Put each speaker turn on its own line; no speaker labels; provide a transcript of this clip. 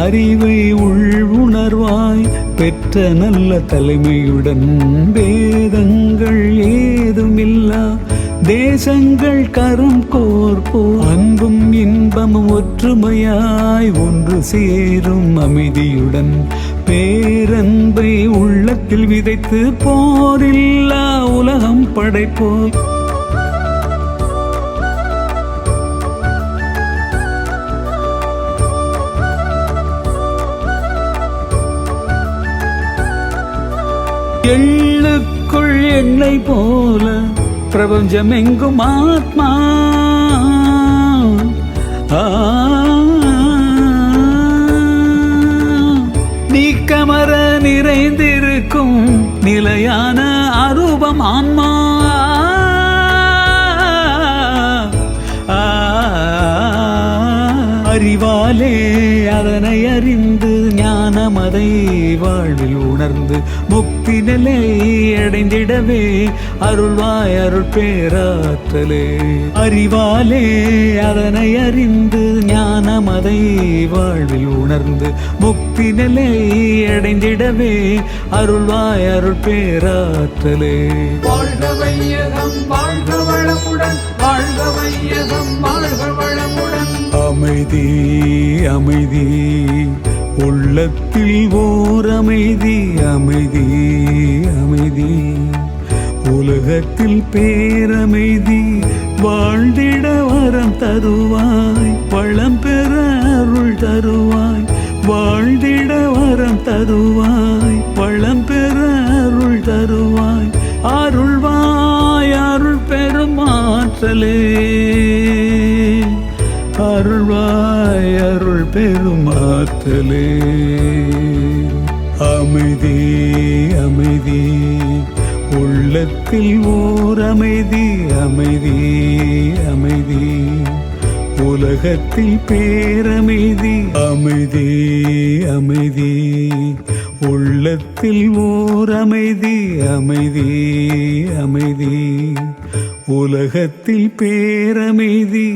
அறிவை உள்உணர்வாய் பெற்ற நல்ல தலைமையுடன் வேதங்கள் ஏதுமில்லா தேசங்கள் கரம் கோர்ப்போ அன்பும் இன்பமும் ஒற்றுமையாய் ஒன்று சேரும் அமைதியுடன் பேரன்பை உள்ளத்தில் விதைத்து போரில்லா உலகம் படைப்போம். எள்ளுக்குள் எண்ணெய் போல பிரபஞ்சமெங்கும் ஆத்மா நீக்கமர நிறைந்திருக்கும் நிலையான அரூபம் ஆன்மா. அறிவாலே அதனை அறிந்து ஞானம் அதை வாழ்வில் உணர்ந்து முக்தி நிலை அடைந்திடவே அருள்வாய் அருள் பேராற்றலே. அறிவாலே அதனை அறிந்து ஞானம் அதை வாழ்வில் உணர்ந்து முக்தி நிலை அடைந்திடவே அருள்வாய் அருள் பேராற்றலே.
வாழ்க வையகம் வாழ்க வளமுடன், வாழ்க வையகம் வாழ்க வளமுடன்.
அமைதி அமைதி உள்ளத்தில் ஓர் அமைதி, அமைதி அமைதி உலகத்தில் பேரமைதி வாழ்ந்திட வரம் தருவாய் வளம் பெற அருள் தருவாய். வாழ்ந்திட வரம் தருவாய் வளம் பெற அருள் தருவாய். அருள்வாய் அருள் பெரும் ஆற்றலே, அருள்வாய் அருள் பெரும் ஆற்றலே. அமைதி அமைதி உள்ளத்தில் ஓர் அமைதி, அமைதி அமைதி உலகத்தில் பேரமைதி. அமைதி அமைதி உள்ளத்தில் ஓர் அமைதி, அமைதி அமைதி உலகத்தில் பேரமைதி.